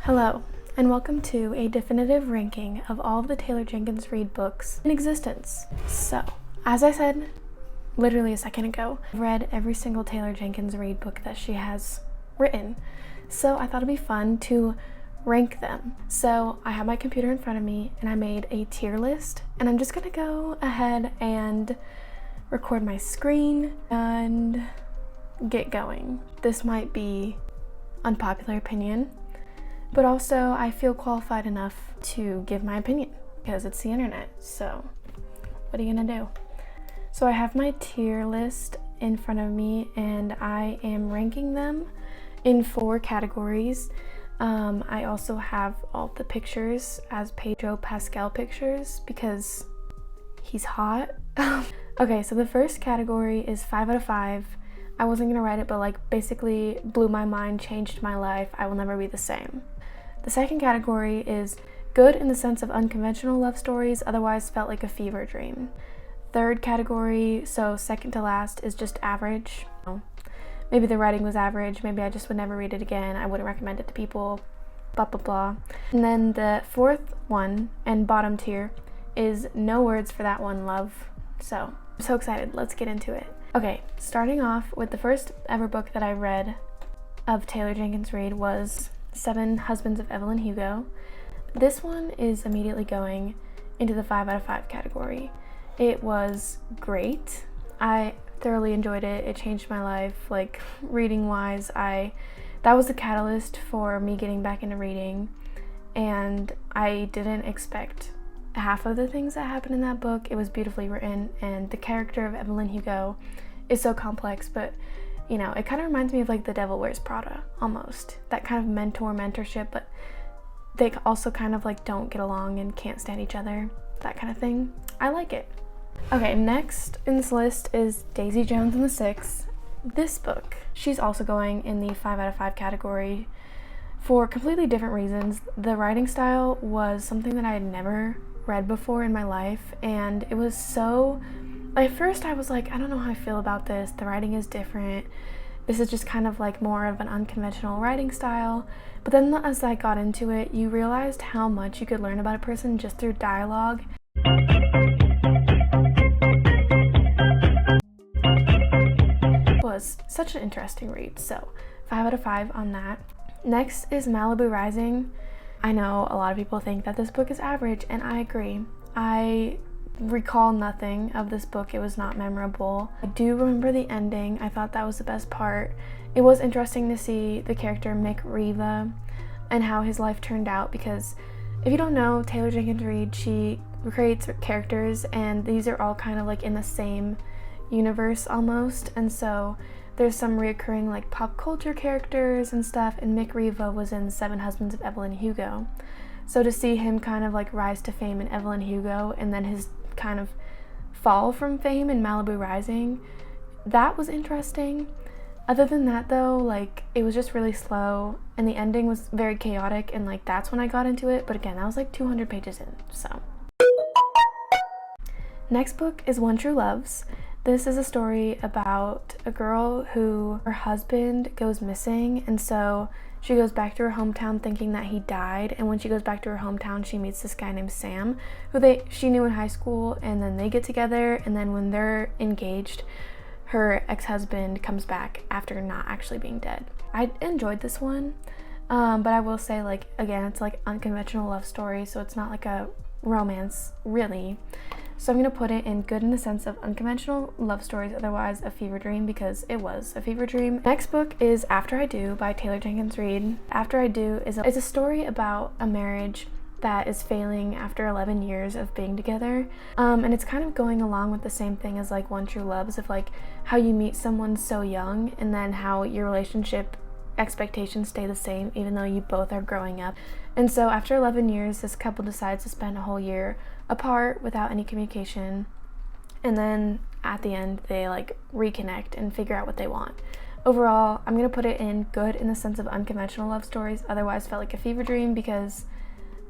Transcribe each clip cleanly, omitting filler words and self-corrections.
Hello, and welcome to a definitive ranking of all of the Taylor Jenkins Reid books in existence. So, as I said literally a second ago, I've read every single Taylor Jenkins Reid book that she has written. So I thought it'd be fun to rank them. So I have my computer in front of me and I made a tier list, and I'm just gonna go ahead and record my screen and get going. This might be unpopular opinion, but also I feel qualified enough to give my opinion because it's the internet. So what are you gonna do? So I have my tier list in front of me and I am ranking them in 4 categories. I also have all the pictures as Pedro Pascal pictures because he's hot. Okay, so the first category is 5 out of 5. I wasn't gonna write it, but basically blew my mind, changed my life. I will never be the same. The second category is good in the sense of unconventional love stories, otherwise felt like a fever dream. Third category, so second to last, is just average. Maybe the writing was average, maybe I just would never read it again, I wouldn't recommend it to people, blah blah blah. And then the fourth one and bottom tier is no words for that one, love. So I'm so excited, let's get into it. Okay, starting off with the first ever book that I read of Taylor Jenkins Reid was 7 Husbands of Evelyn Hugo. This one is immediately going into the 5 out of 5 category. It was great. I thoroughly enjoyed it. It changed my life, reading wise. That was the catalyst for me getting back into reading, and I didn't expect half of the things that happened in that book. It was beautifully written, and the character of Evelyn Hugo is so complex, but it kind of reminds me of The Devil Wears Prada almost. That kind of mentorship, but they also kind of don't get along and can't stand each other, that kind of thing. I like it. Okay, next in this list is Daisy Jones and the Six. This book, she's also going in the 5 out of 5 category for completely different reasons. The writing style was something that I had never read before in my life, and it was so, at first I was like, I don't know how I feel about this. The writing is different. This is just kind of more of an unconventional writing style. But then as I got into it, you realized how much you could learn about a person just through dialogue. It was such an interesting read, so 5 out of 5 on that. Next is Malibu Rising. I know a lot of people think that this book is average, and I agree. I recall nothing of this book. It was not memorable. I do remember the ending. I thought that was the best part. It was interesting to see the character Mick Riva and how his life turned out, because if you don't know, Taylor Jenkins Reid, she creates characters, and these are all kind of in the same universe almost, and so there's some reoccurring pop culture characters and stuff, and Mick Riva was in 7 Husbands of Evelyn Hugo. So to see him kind of rise to fame in Evelyn Hugo and then his kind of fall from fame in Malibu Rising, that was interesting. Other than that though, it was just really slow, and the ending was very chaotic, and that's when I got into it, but again, that was 200 pages in, so. Next book is One True Loves. This is a story about a girl who her husband goes missing, and so she goes back to her hometown thinking that he died, and when she goes back to her hometown, she meets this guy named Sam, who she knew in high school, and then they get together, and then when they're engaged, her ex-husband comes back after not actually being dead. I enjoyed this one, but I will say, again, it's unconventional love story, so it's not a romance, really. So I'm going to put it in good in the sense of unconventional love stories, otherwise a fever dream, because it was a fever dream. Next book is After I Do by Taylor Jenkins Reid. After I Do is a story about a marriage that is failing after 11 years of being together, and it's kind of going along with the same thing as One True Loves, of how you meet someone so young and then how your relationship expectations stay the same even though you both are growing up. And so after 11 years, this couple decides to spend a whole year apart without any communication, and then at the end they reconnect and figure out what they want. Overall, I'm gonna put it in good in the sense of unconventional love stories, otherwise felt like a fever dream, because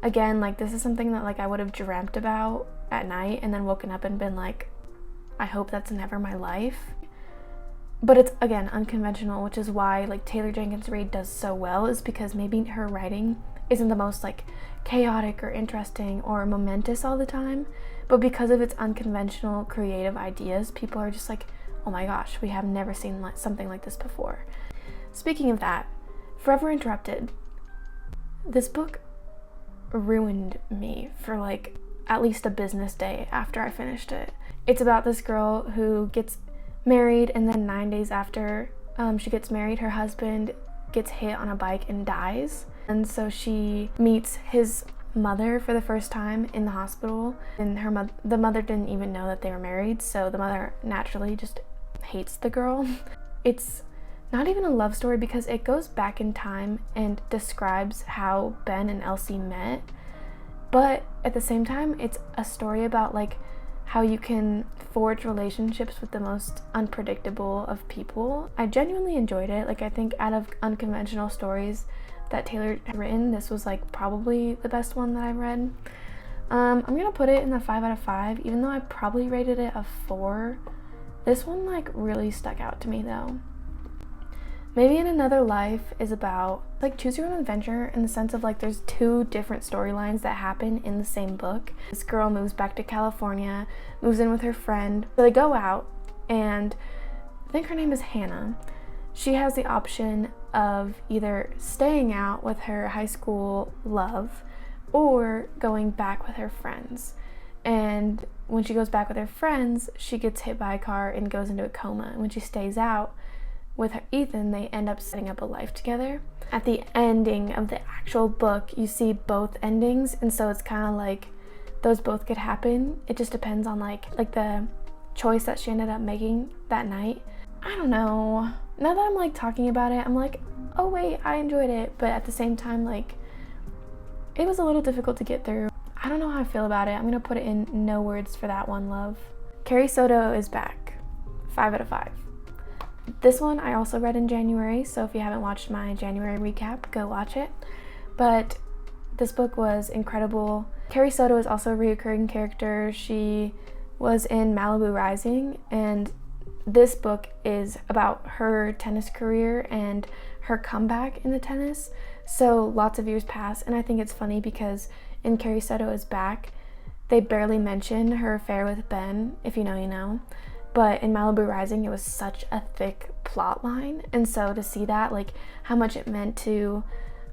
again, this is something that I would have dreamt about at night and then woken up and been I hope that's never my life. But it's, again, unconventional, which is why Taylor Jenkins Reid does so well, is because maybe her writing isn't the most like chaotic or interesting or momentous all the time, but because of its unconventional creative ideas, people are just like, oh my gosh, we have never seen something like this before. Speaking of that, Forever Interrupted. This book ruined me for like at least a business day after I finished it. It's about this girl who gets married, and then 9 days after she gets married, her husband gets hit on a bike and dies. And so she meets his mother for the first time in the hospital, and the mother didn't even know that they were married, so the mother naturally just hates the girl. It's not even a love story because it goes back in time and describes how Ben and Elsie met, but at the same time it's a story about like how you can forge relationships with the most unpredictable of people. I genuinely enjoyed it. Like, I think out of unconventional stories that Taylor had written, this was like probably the best one that I've read. I'm gonna put it in the 5 out of 5, even though I probably rated it a 4. This one like really stuck out to me though. Maybe in Another Life is about like choose your own adventure, in the sense of like there's 2 different storylines that happen in the same book. This girl moves back to California, moves in with her friend. So they go out, and I think her name is Hannah. She has the option of either staying out with her high school love or going back with her friends. And when she goes back with her friends, she gets hit by a car and goes into a coma. And when she stays out with Ethan, they end up setting up a life together. At the ending of the actual book, you see both endings, and so it's kind of like those both could happen. It just depends on like the choice that she ended up making that night. I don't know. Now that I'm like talking about it, I'm like, oh wait, I enjoyed it, but at the same time, like, it was a little difficult to get through. I don't know how I feel about it. I'm gonna put it in no words for that one, love. Carrie Soto is back. 5 out of 5. This one I also read in January, so if you haven't watched my January recap, go watch it. But this book was incredible. Carrie Soto is also a reoccurring character. She was in Malibu Rising, and this book is about her tennis career and her comeback in the tennis. So lots of years pass, and I think it's funny because in Carrie Soto is Back, they barely mention her affair with Ben. If you know, you know. But in Malibu Rising, it was such a thick plot line, and so to see that, like how much it meant to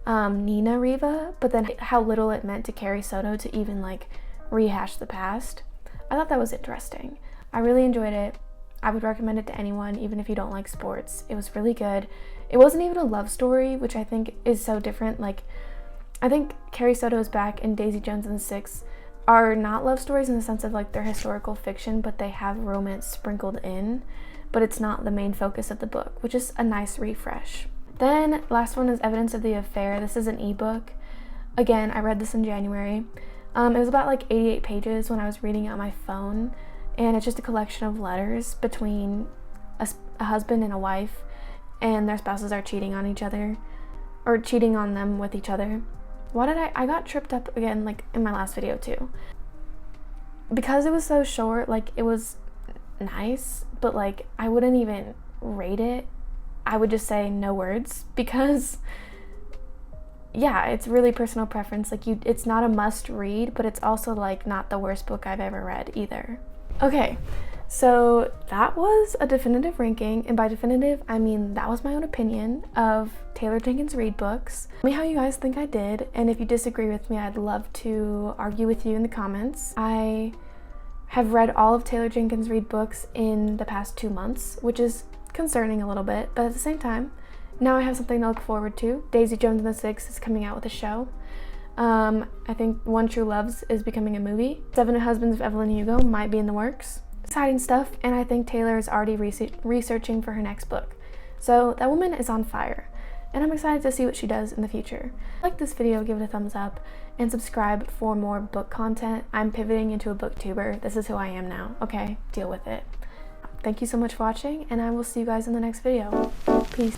Nina Riva, but then how little it meant to Carrie Soto to even like rehash the past, I thought that was interesting. I really enjoyed it. I would recommend it to anyone, even if you don't like sports. It was really good. It wasn't even a love story, which I think is so different. Like, I think Carrie Soto is Back and Daisy Jones and the Six are not love stories in the sense of like they're historical fiction, but they have romance sprinkled in, but it's not the main focus of the book, which is a nice refresh. Then last one is Evidence of the Affair. This is an ebook. Again, I read this in January. It was about like 88 pages when I was reading it on my phone, and it's just a collection of letters between a husband and a wife, and their spouses are cheating on each other, or cheating on them with each other. Why did I got tripped up again, like in my last video too. Because it was so short, like it was nice, but like I wouldn't even rate it. I would just say no words, because yeah, it's really personal preference. Like it's not a must read, but it's also like not the worst book I've ever read either. Okay, so that was a definitive ranking, and by definitive, I mean that was my own opinion of Taylor Jenkins Reid books. Tell me how you guys think I did, and if you disagree with me, I'd love to argue with you in the comments. I have read all of Taylor Jenkins Reid books in the past 2 months, which is concerning a little bit, but at the same time, now I have something to look forward to. Daisy Jones and the Six is coming out with a show. I think One True Loves is becoming a movie. Seven Husbands of Evelyn Hugo might be in the works. Exciting stuff, and I think Taylor is already researching for her next book. So that woman is on fire, and I'm excited to see what she does in the future. If you like this video, give it a thumbs up, and subscribe for more book content. I'm pivoting into a booktuber. This is who I am now, okay? Deal with it. Thank you so much for watching, and I will see you guys in the next video. Peace.